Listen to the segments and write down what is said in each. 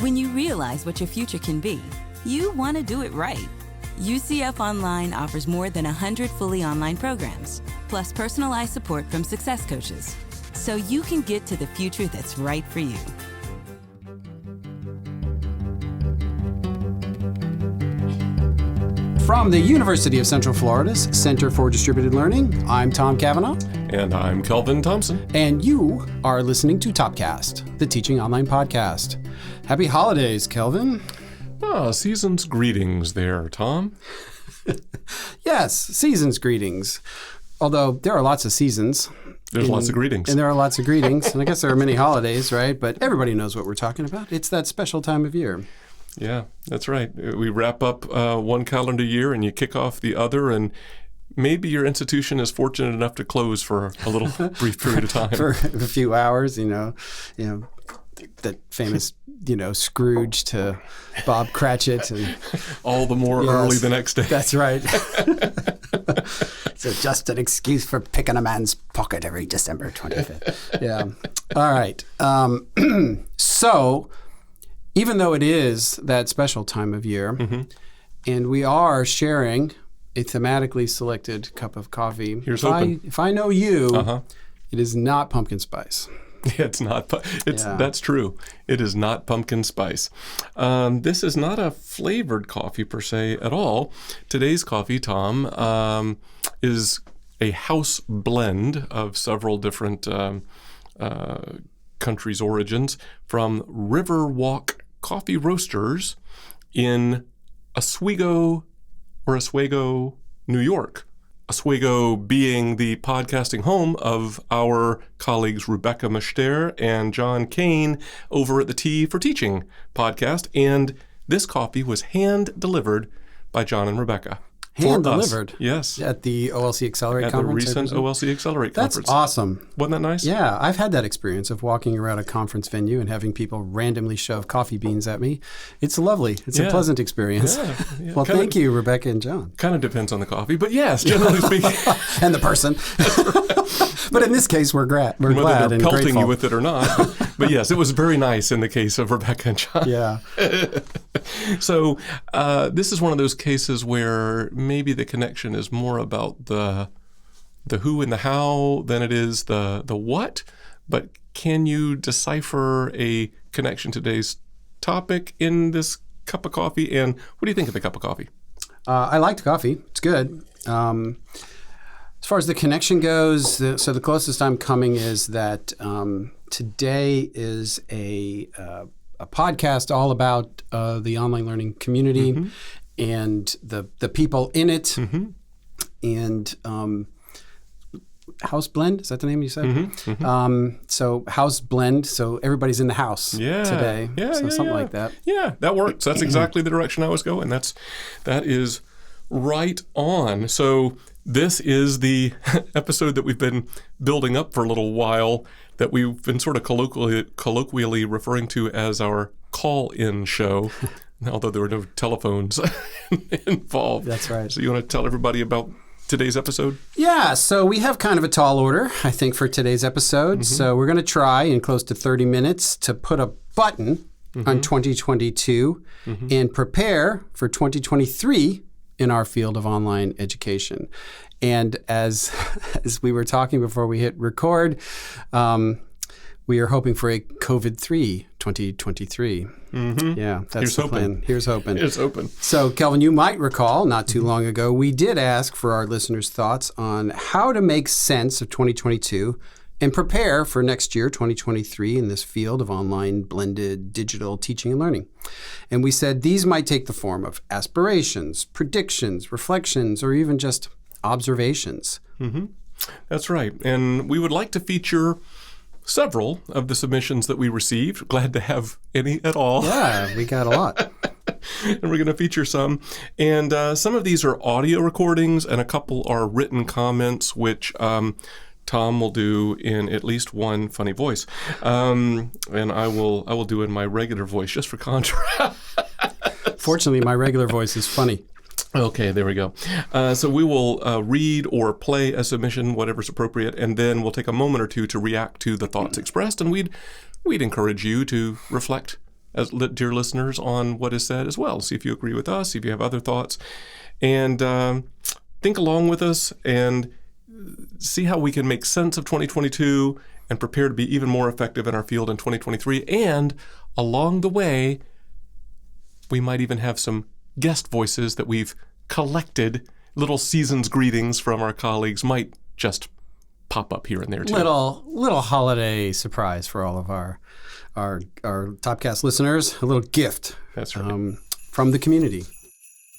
When you realize what your future can be, you want to do it right. UCF Online offers more than 100 fully online programs, plus personalized support from success coaches, so you can get to the future that's right for you. From the University of Central Florida's Center for Distributed Learning, I'm Tom Cavanaugh. And I'm Kelvin Thompson. And you are listening to Topcast, the teaching online podcast. Happy holidays, Kelvin. Season's greetings there, Tom. Yes, season's greetings. Although there are lots of seasons. There's lots of greetings. And there are lots of greetings. And I guess there are many holidays, right? But everybody knows what we're talking about. It's that special time of year. Yeah, that's right. We wrap up one calendar year and you kick off the other, and maybe your institution is fortunate enough to close for a little brief period of time. For a few hours, you know, that famous, Scrooge to Bob Cratchit. And all the more early the next day. That's right. So just an excuse for picking a man's pocket every December 25th. Yeah. All right. So even though it is that special time of year, and we are sharing a thematically selected cup of coffee, if I know you, it is not pumpkin spice. It's not. That's true. It is not pumpkin spice. This is not a flavored coffee per se at all. Today's coffee, Tom, is a house blend of several different countries' origins from Riverwalk Coffee Roasters in Oswego, New York. Oswego being the podcasting home of our colleagues Rebecca Mashter and John Kane over at the Tea for Teaching podcast. And this coffee was hand-delivered by John and Rebecca. Hand-delivered? Yes. At the OLC Accelerate Conference? At the recent OLC Accelerate Conference. That's awesome. Wasn't that nice? Yeah, I've had that experience of walking around a conference venue and having people randomly shove coffee beans at me. It's lovely. It's a pleasant experience. Yeah. Well, thank you, Rebecca and John. Kind of depends on the coffee, but yes, generally speaking. And the person. But in this case, we're glad and grateful. Whether they're pelting you with it or not. But yes, it was very nice in the case of Rebecca and John. Yeah. So this is one of those cases where maybe the connection is more about the who and the how than it is the what. But can you decipher a connection to today's topic in this cup of coffee? And what do you think of the cup of coffee? I liked coffee. It's good. As far as the connection goes, so the closest I'm coming is that today is a podcast all about the online learning community and the people in it. And House Blend, is that the name you said? So House Blend, so everybody's in the house today. Something like that. Yeah, that works. That's exactly the direction I was going. That is right on. So this is the episode that we've been building up for a little while, that we've been sort of colloquially referring to as our call-in show, although there were no telephones involved. That's right. So you want to tell everybody about today's episode? Yeah, so we have kind of a tall order, I think, for today's episode. So we're going to try in close to 30 minutes to put a button on 2022 and prepare for 2023 in our field of online education. And as we were talking before we hit record, we are hoping for a COVID-free 2023. Yeah, that's the plan. Here's hoping. Here's hoping. So, Kelvin, you might recall not too long ago, we did ask for our listeners' thoughts on how to make sense of 2022 and prepare for next year, 2023, in this field of online blended digital teaching and learning. And we said these might take the form of aspirations, predictions, reflections, or even just observations. That's right. And we would like to feature several of the submissions that we received. Glad to have any at all. Yeah, we got a lot. And we're going to feature some. And some of these are audio recordings, and a couple are written comments, which Tom will do in at least one funny voice. And I will do in my regular voice, just for contrast. Fortunately, my regular voice is funny. Okay, there we go. So we will read or play a submission, whatever's appropriate, and then we'll take a moment or two to react to the thoughts expressed, and we'd encourage you to reflect dear listeners, on what is said as well. See if you agree with us, see if you have other thoughts, and think along with us and see how we can make sense of 2022 and prepare to be even more effective in our field in 2023. And along the way, we might even have some guest voices that we've collected. Little season's greetings from our colleagues might just pop up here and there too. Little holiday surprise for all of our Topcast listeners. A little gift. That's right. From the community.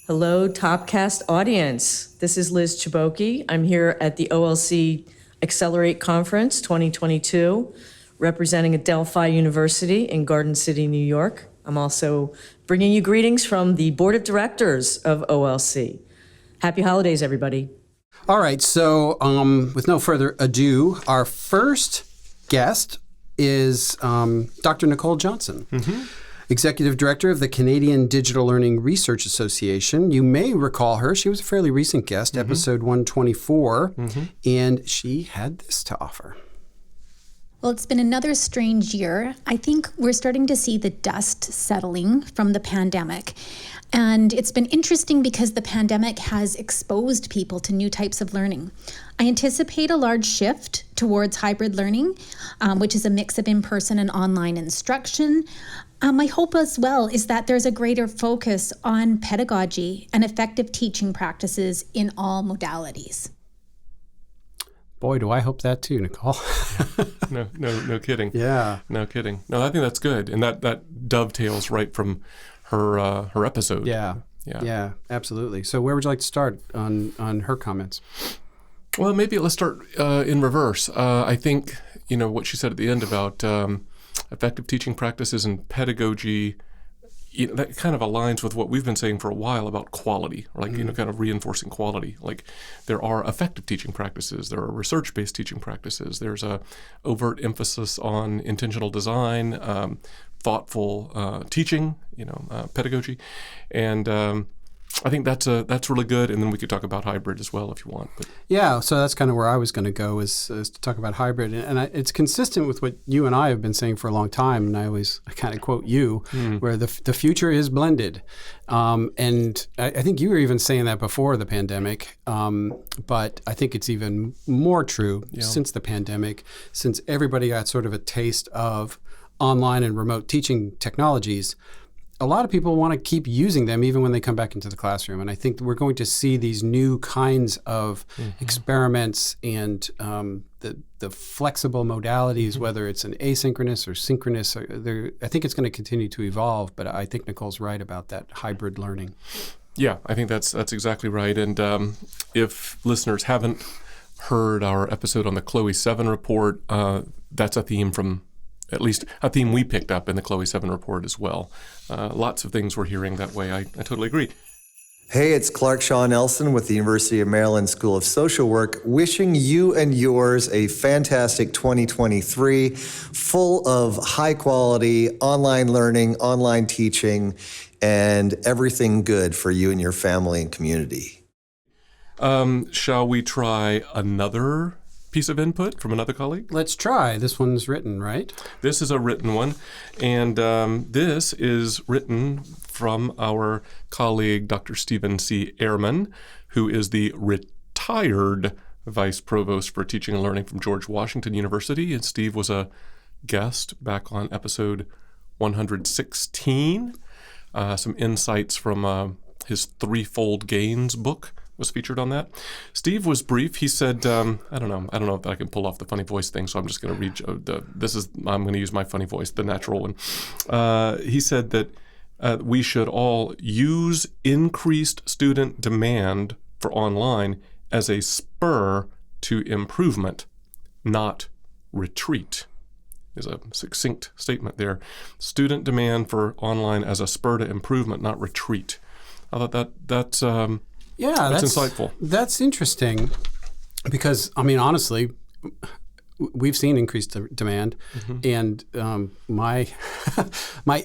Hello, Topcast audience. This is Liz Chaboki. I'm here at the OLC Accelerate Conference 2022, representing Adelphi University in Garden City, New York. I'm also bringing you greetings from the Board of Directors of OLC. Happy holidays, everybody. All right, so with no further ado, our first guest is Dr. Nicole Johnson. Executive Director of the Canadian Digital Learning Research Association. You may recall her. She was a fairly recent guest, episode 124, and she had this to offer. Well, it's been another strange year. I think we're starting to see the dust settling from the pandemic. And it's been interesting because the pandemic has exposed people to new types of learning. I anticipate a large shift towards hybrid learning, which is a mix of in-person and online instruction. My hope as well is that there's a greater focus on pedagogy and effective teaching practices in all modalities. Boy, do I hope that too, Nicole. No kidding. Yeah. No kidding. No, I think that's good. And that dovetails right from her episode. Yeah, absolutely. So where would you like to start on her comments? Well, maybe let's start in reverse. I think, what she said at the end about effective teaching practices and pedagogy, that kind of aligns with what we've been saying for a while about quality, or kind of reinforcing quality. Like there are effective teaching practices, there are research-based teaching practices, there's a overt emphasis on intentional design, thoughtful teaching, pedagogy, and I think that's really good. And then we could talk about hybrid as well if you want. But. Yeah, so that's kind of where I was going to go is to talk about hybrid. And it's consistent with what you and I have been saying for a long time. And I kind of quote you, where the future is blended. And I think you were even saying that before the pandemic. But I think it's even more true since the pandemic, since everybody got sort of a taste of online and remote teaching technologies. A lot of people want to keep using them even when they come back into the classroom. And I think we're going to see these new kinds of experiments and the flexible modalities, whether it's an asynchronous or synchronous. I think it's going to continue to evolve, but I think Nicole's right about that hybrid learning. Yeah, I think that's exactly right. And if listeners haven't heard our episode on the Chloe 7 report, that's a theme from at least a theme we picked up in the Chloe 7 report as well. Lots of things we're hearing that way. I totally agree. Hey, it's Clark Shaw Nelson with the University of Maryland School of Social Work, wishing you and yours a fantastic 2023, full of high-quality online learning, online teaching, and everything good for you and your family and community. Shall we try another piece of input from another colleague? Let's try. This one's written, right? This is a written one, and this is written from our colleague, Dr. Stephen C. Ehrman, who is the retired Vice Provost for Teaching and Learning from George Washington University. And Steve was a guest back on episode 116. Some insights from his Threefold Gains book was featured on that. Steve was brief. He said, I don't know if I can pull off the funny voice thing, so I'm just going to read I'm going to use my funny voice, the natural one. He said that we should all use increased student demand for online as a spur to improvement, not retreat. Is a succinct statement there. Student demand for online as a spur to improvement, not retreat. I thought that's insightful. That's interesting because, honestly, we've seen increased demand, and my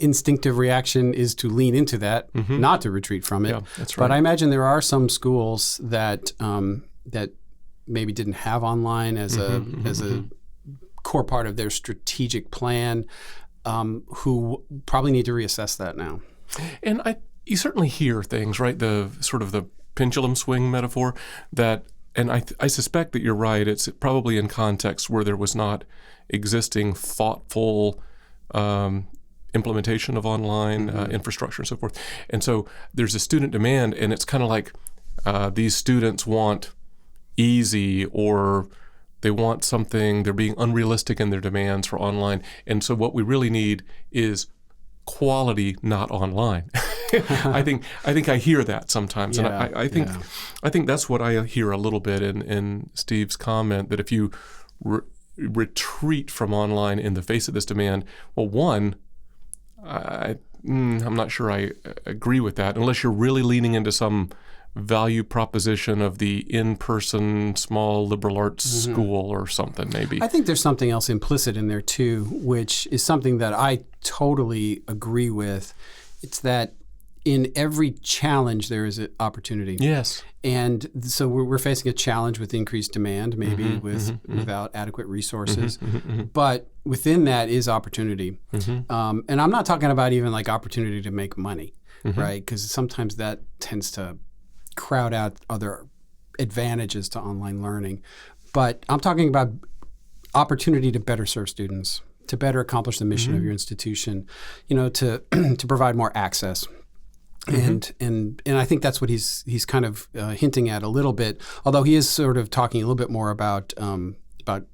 instinctive reaction is to lean into that, not to retreat from it. Yeah, that's right. But I imagine there are some schools that maybe didn't have online as a core part of their strategic plan. who probably need to reassess that now. And you certainly hear things, right? The sort of the pendulum swing metaphor that, and I suspect that you're right. It's probably in context where there was not existing thoughtful implementation of online infrastructure and so forth. And so there's a student demand, and it's kind of like these students want easy, or they want something, they're being unrealistic in their demands for online. And so what we really need is quality, not online. I think I hear that sometimes, and I think that's what I hear a little bit in Steve's comment, that if you retreat from online in the face of this demand, well, one, I'm not sure I agree with that, unless you're really leaning into some value proposition of the in-person small liberal arts school or something, maybe. I think there's something else implicit in there too, which is something that I totally agree with. It's that in every challenge there is an opportunity. Yes. And so we're facing a challenge with increased demand, maybe without adequate resources. But within that is opportunity. And I'm not talking about even like opportunity to make money, right? Because sometimes that tends to crowd out other advantages to online learning. But I'm talking about opportunity to better serve students, to better accomplish the mission of your institution, to provide more access. And I think that's what he's kind of hinting at a little bit, although he is sort of talking a little bit more about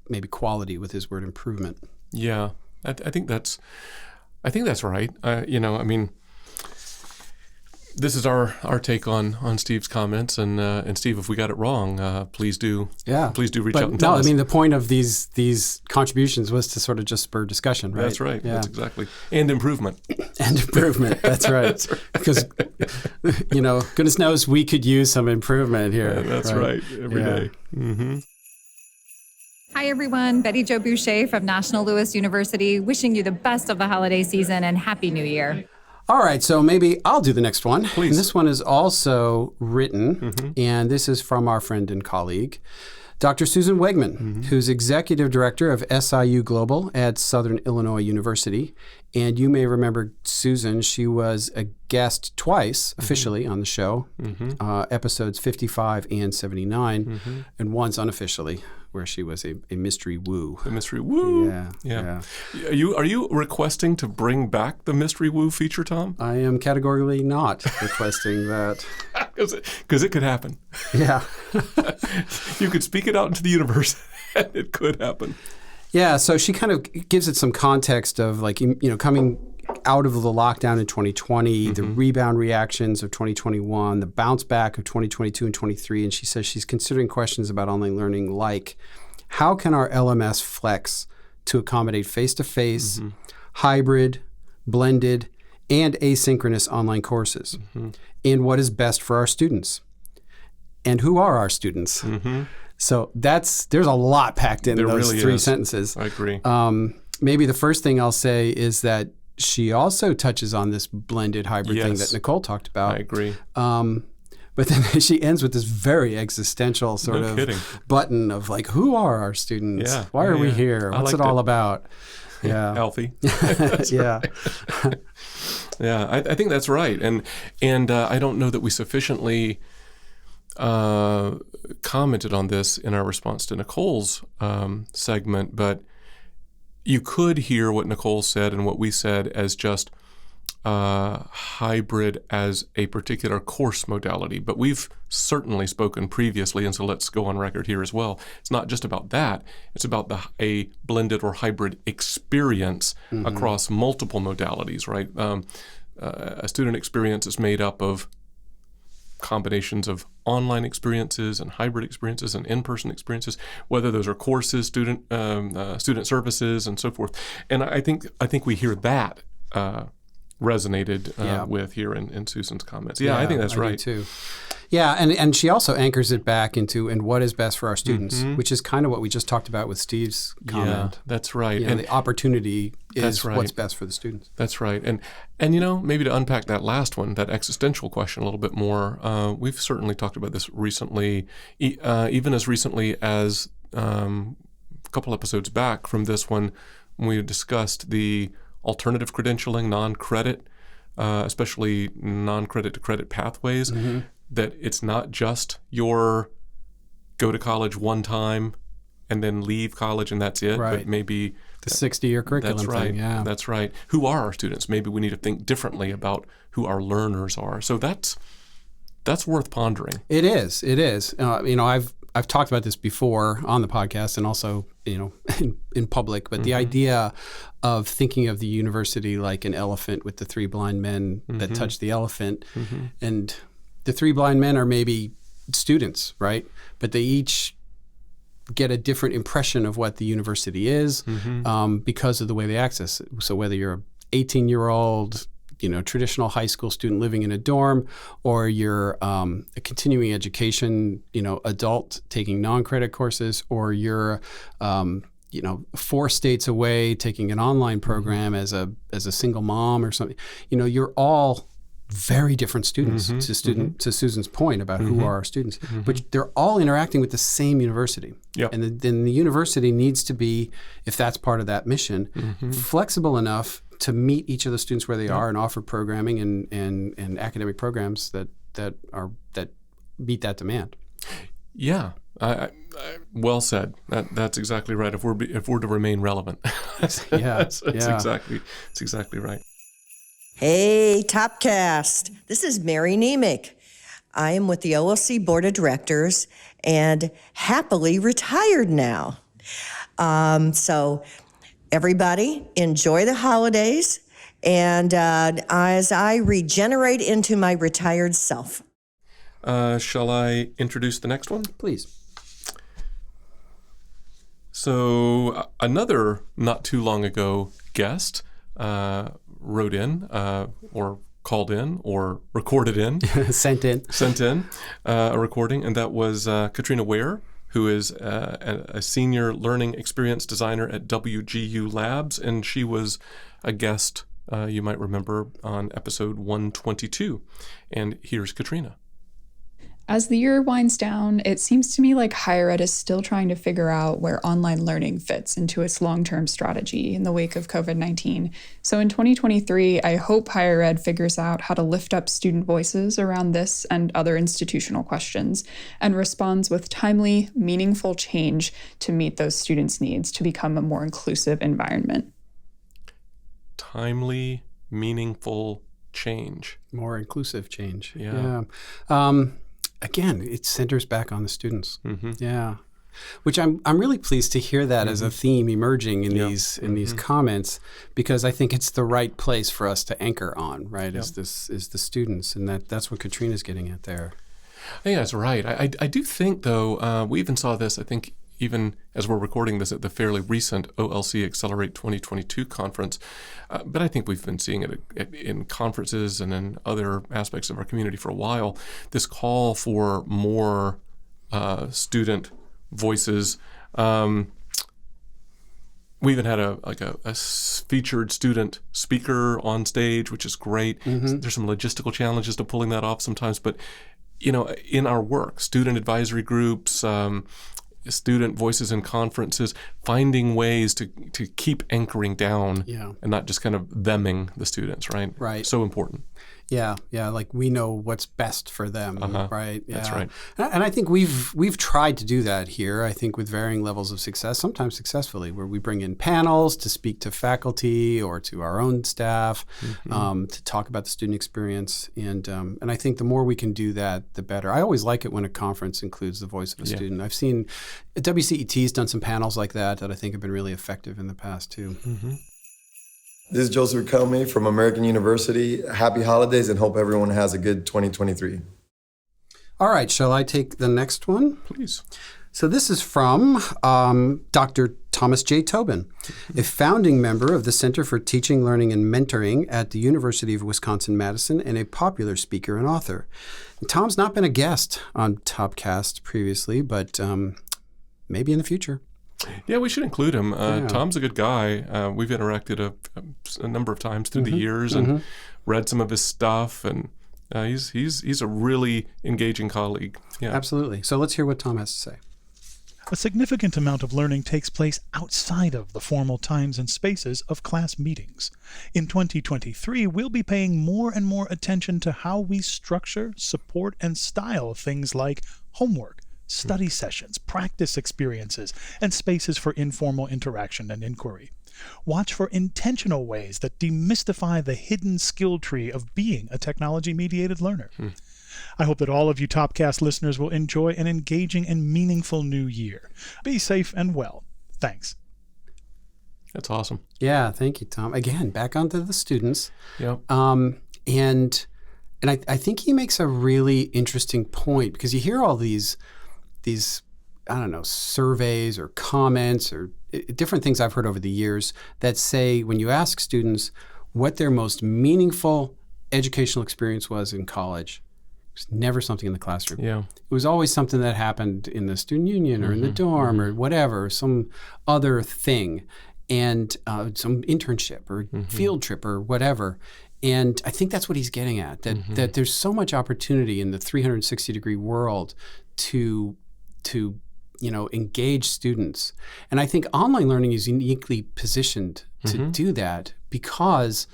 maybe quality with his word improvement. Yeah, I think that's right. I mean, this is our take on Steve's comments, and Steve, if we got it wrong, please do reach out and tell us. I mean, the point of these contributions was to sort of just spur discussion, right? That's right. Yeah. That's exactly. And improvement. That's right. That's right. Because goodness knows we could use some improvement here. Yeah, that's right. Every day. Mm-hmm. Hi, everyone. Betty Jo Boucher from National Louis University, wishing you the best of the holiday season and Happy New Year. All right, so maybe I'll do the next one. Please. And this one is also written, and this is from our friend and colleague, Dr. Susan Wegman, who's Executive Director of SIU Global at Southern Illinois University. And you may remember Susan. She was a guest twice officially on the show, episodes 55 and 79, and once unofficially, where she was a mystery woo. A mystery woo. Yeah. Are you requesting to bring back the mystery woo feature, Tom? I am categorically not requesting that. Because it could happen. Yeah. You could speak it out into the universe, and it could happen. Yeah, so she kind of gives it some context of coming out of the lockdown in 2020, the rebound reactions of 2021, the bounce back of 2022 and 23, and she says she's considering questions about online learning like, how can our LMS flex to accommodate face-to-face, hybrid, blended, and asynchronous online courses? And what is best for our students? And who are our students? So there's a lot packed in those really three sentences. I agree. Maybe the first thing I'll say is that she also touches on this blended hybrid thing that Nicole talked about. I agree. But then she ends with this very existential sort of button of like, who are our students? Yeah. Why are we here? What's it all about? Yeah. Alfie. Yeah. Yeah, I think that's right. And I don't know that we sufficiently commented on this in our response to Nicole's segment, but you could hear what Nicole said and what we said as just hybrid as a particular course modality. But we've certainly spoken previously, and so let's go on record here as well. It's not just about that. It's about a blended or hybrid experience across multiple modalities, right? A student experience is made up of combinations of online experiences and hybrid experiences and in-person experiences, whether those are courses, student services, and so forth. And I think we hear that resonated with here in Susan's comments. Yeah, I think that's right. I do too. Yeah, and she also anchors it back into and what is best for our students, which is kind of what we just talked about with Steve's comment. Yeah, that's right. And the opportunity is what's best for the students. That's right. And maybe to unpack that last one, that existential question a little bit more, we've certainly talked about this recently, even as recently as a couple episodes back from this one, when we discussed the alternative credentialing, non-credit, especially non-credit to credit pathways, that it's not just your go to college one time and then leave college and that's it, but maybe the 60-year curriculum that's right. thing. Yeah, that's right. Who are our students? Maybe we need to think differently about who our learners are. So that's worth pondering. It is. It is. I've talked about this before on the podcast and also in public. But the idea of thinking of the university like an elephant with the three blind men that touch the elephant, and the three blind men are maybe students, right? But they each get a different impression of what the university is because of the way they access it. So whether you're an 18-year-old, traditional high school student living in a dorm, or you're a continuing education, adult taking non-credit courses, or you're 4 states away taking an online program as a single mom or something, you're all very different students to Susan's point about who are our students, but they're all interacting with the same university. Yep. And then the university needs to be, if that's part of that mission, flexible enough to meet each of the students where they are and offer programming and academic programs that meet that demand. Yeah, well said. That's exactly right. If we're to remain relevant, that's exactly right. Hey, Topcast. This is Mary Nemec. I am with the OLC Board of Directors and happily retired now. So everybody, enjoy the holidays and as I regenerate into my retired self. Shall I introduce the next one? Please. So another not too long ago guest wrote in or called in or recorded in. Sent in a recording, and that was Katrina Ware, who is a senior learning experience designer at WGU Labs, and she was a guest, you might remember, on episode 122. And here's Katrina. As the year winds down, it seems to me like higher ed is still trying to figure out where online learning fits into its long-term strategy in the wake of COVID-19. So in 2023, I hope higher ed figures out how to lift up student voices around this and other institutional questions and responds with timely, meaningful change to meet those students' needs to become a more inclusive environment. Timely, meaningful change. More inclusive change. Yeah. Again, it centers back on the students. Yeah, which I'm really pleased to hear that as a theme emerging in these comments, because I think it's the right place for us to anchor on. Right, is the students, and that's what Katrina's getting at there. I think that's right. I do think though we even saw this. I think even as we're recording this at the fairly recent OLC Accelerate 2022 conference. But I think we've been seeing it in conferences and in other aspects of our community for a while, this call for more student voices. We even had a featured student speaker on stage, which is great. There's some logistical challenges to pulling that off sometimes, but in our work, student advisory groups, student voices in conferences, finding ways to keep anchoring down and not just kind of theming the students, right? Right. So important. Yeah, like we know what's best for them, right? Yeah. That's right. And I think we've tried to do that here, I think with varying levels of success, sometimes successfully, where we bring in panels to speak to faculty or to our own staff to talk about the student experience. And I think the more we can do that, the better. I always like it when a conference includes the voice of a student. I've seen WCET's done some panels like that I think have been really effective in the past too. This is Joseph Comey from American University. Happy holidays and hope everyone has a good 2023. All right, shall I take the next one? Please. So this is from Dr. Thomas J. Tobin, a founding member of the Center for Teaching, Learning, and Mentoring at the University of Wisconsin-Madison and a popular speaker and author. Tom's not been a guest on Topcast previously, but maybe in the future. Yeah, we should include him. Tom's a good guy. We've interacted a number of times through the years and read some of his stuff, and he's a really engaging colleague. Yeah, absolutely. So let's hear what Tom has to say. A significant amount of learning takes place outside of the formal times and spaces of class meetings. In 2023, we'll be paying more and more attention to how we structure, support, and style things like homework, study sessions, practice experiences, and spaces for informal interaction and inquiry. Watch for intentional ways that demystify the hidden skill tree of being a technology-mediated learner. I hope that all of you Topcast listeners will enjoy an engaging and meaningful new year. Be safe and well. Thanks. That's awesome. Yeah, thank you, Tom. Again, back onto the students. Yep. And I think he makes a really interesting point, because you hear all these I don't know, surveys or comments or different things I've heard over the years that say when you ask students what their most meaningful educational experience was in college, it was never something in the classroom. Yeah. It was always something that happened in the student union or in the dorm or whatever, some other thing, and some internship or field trip or whatever. And I think that's what he's getting at, that there's so much opportunity in the 360-degree world to engage students. And I think online learning is uniquely positioned to do that, because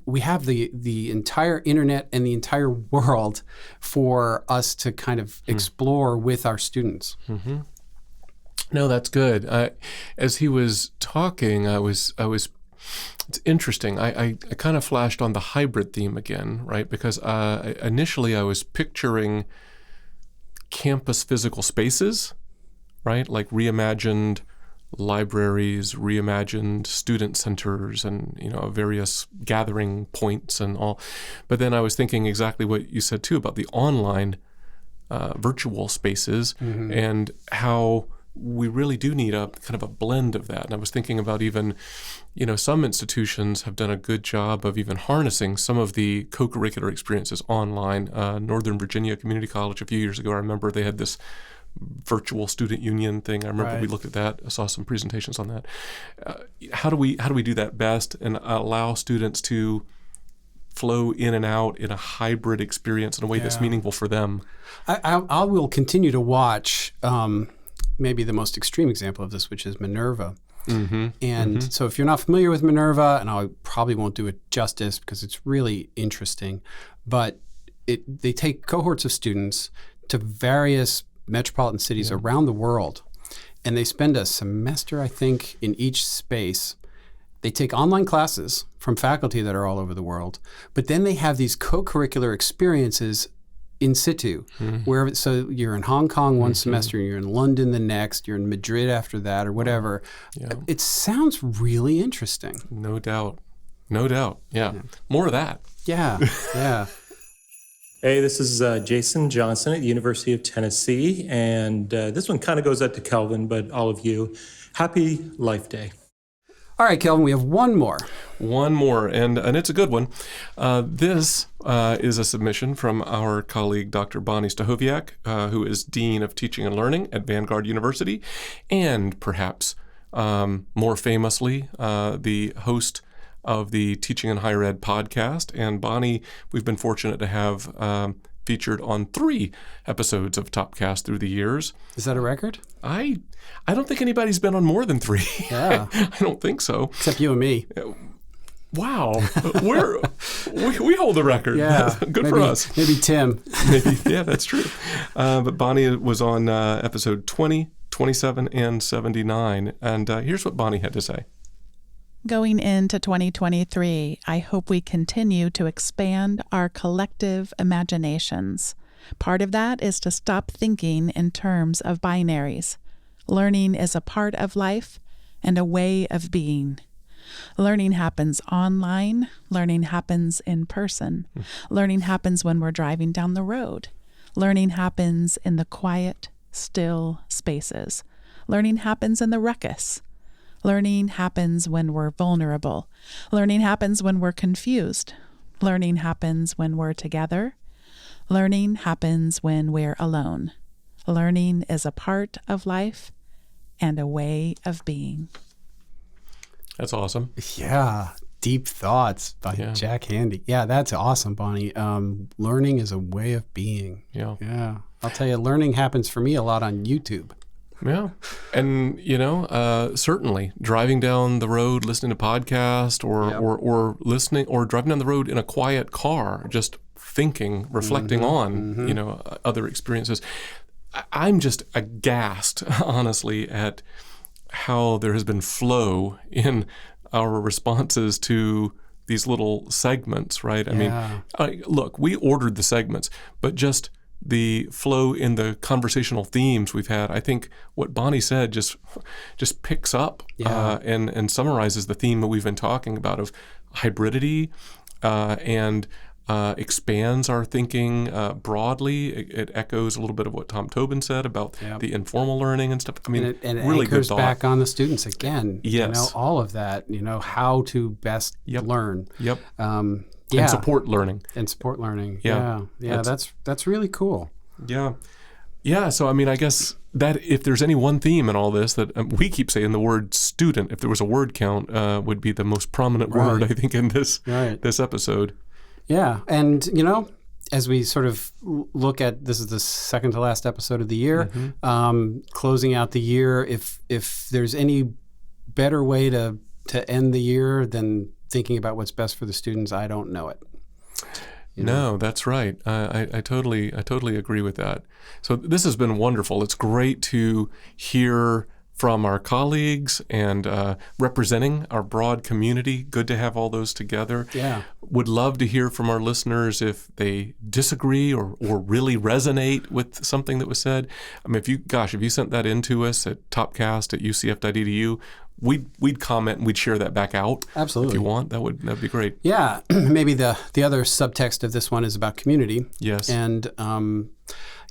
we have the entire internet and the entire world for us to kind of explore with our students. No, that's good. As he was talking, it's interesting. I kind of flashed on the hybrid theme again, right? Because initially I was picturing campus physical spaces, right? Like reimagined libraries, reimagined student centers, and various gathering points and all. But then I was thinking exactly what you said too about the online virtual spaces and how we really do need a kind of a blend of that. And I was thinking about even, some institutions have done a good job of even harnessing some of the co-curricular experiences online. Northern Virginia Community College a few years ago, I remember they had this virtual student union thing. I remember we looked at that. I saw some presentations on that. How do we do that best and allow students to flow in and out in a hybrid experience in a way that's meaningful for them? I will continue to watch maybe the most extreme example of this, which is Minerva. So if you're not familiar with Minerva, and I probably won't do it justice because it's really interesting, but they take cohorts of students to various metropolitan cities around the world, and they spend a semester, I think, in each space. They take online classes from faculty that are all over the world, but then they have these co-curricular experiences in situ, wherever. So you're in Hong Kong one semester, you're in London the next, you're in Madrid after that, or whatever. It sounds really interesting. No doubt. Yeah. More of that. Yeah. Hey, this is Jason Johnson at the University of Tennessee, and this one kind of goes out to Kelvin, but all of you, happy Life Day. All right, Kelvin, we have one more. And it's a good one. This is a submission from our colleague, Dr. Bonnie Stachowiak, who is Dean of Teaching and Learning at Vanguard University, and perhaps more famously, the host of the Teaching in Higher Ed podcast. And Bonnie, we've been fortunate to have featured on 3 episodes of Topcast through the years. Is that a record? I don't think anybody's been on more than 3. Yeah. I don't think so. Except you and me. Wow. we hold the record. Yeah. Good for us. Maybe Tim. Yeah, that's true. But Bonnie was on episode 20, 27, and 79. And here's what Bonnie had to say. Going into 2023, I hope we continue to expand our collective imaginations. Part of that is to stop thinking in terms of binaries. Learning is a part of life and a way of being. Learning happens online. Learning happens in person. Learning happens when we're driving down the road. Learning happens in the quiet, still spaces. Learning happens in the ruckus. Learning happens when we're vulnerable. Learning happens when we're confused. Learning happens when we're together. Learning happens when we're alone. Learning is a part of life and a way of being. That's awesome. Yeah. Deep Thoughts by Jack Handy. Yeah, that's awesome, Bonnie. Learning is a way of being. Yeah. I'll tell you, learning happens for me a lot on YouTube. Yeah. And, certainly driving down the road, listening to podcasts or listening or driving down the road in a quiet car, just thinking, reflecting on, other experiences. I'm just aghast, honestly, at how there has been flow in our responses to these little segments, right? I mean, look, we ordered the segments, but just the flow in the conversational themes we've had, I think what Bonnie said just picks up and summarizes the theme that we've been talking about of hybridity and expands our thinking broadly. It echoes a little bit of what Tom Tobin said about the informal learning and stuff. I mean, and it really anchors good thought. back on the students again. Yes. All of that, how to best learn. Yep. And support learning. Yeah. That's really cool. Yeah. Yeah. So, I mean, I guess that if there's any one theme in all this that we keep saying the word student, if there was a word count, would be the most prominent word, I think, in this episode. Yeah. And, as we sort of look at, this is the second to last episode of the year, closing out the year, if there's any better way to end the year than thinking about what's best for the students, I don't know it. No, that's right. I totally agree with that. So this has been wonderful. It's great to hear from our colleagues and representing our broad community. Good to have all those together. Yeah. Would love to hear from our listeners if they disagree or really resonate with something that was said. I mean, if you sent that in to us at topcast@ucf.edu, we'd comment and we'd share that back out. Absolutely. If you want, that'd be great. Yeah. Maybe the other subtext of this one is about community. Yes. And,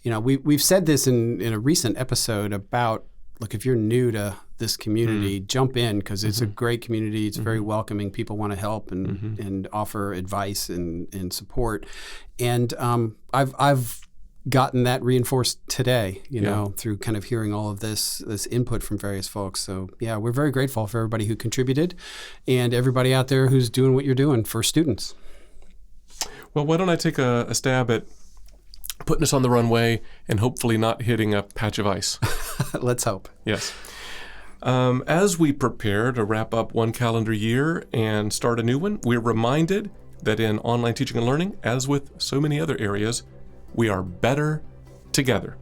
we've said this in a recent episode about, look, if you're new to this community, jump in because it's a great community. It's very welcoming. People want to help and offer advice and support. And I've gotten that reinforced today, through kind of hearing all of this input from various folks. So yeah, we're very grateful for everybody who contributed and everybody out there who's doing what you're doing for students. Well, why don't I take a stab at putting us on the runway and hopefully not hitting a patch of ice. Let's hope. Yes. As we prepare to wrap up one calendar year and start a new one, we're reminded that in online teaching and learning, as with so many other areas, we are better together.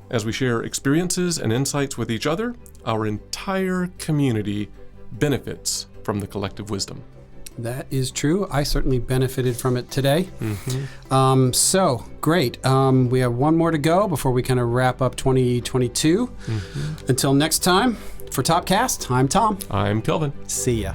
As we share experiences and insights with each other, our entire community benefits from the collective wisdom. That is true. I certainly benefited from it today. So great. We have one more to go before we kind of wrap up 2022. Until next time, for Topcast, I'm Tom. I'm Kelvin. See ya.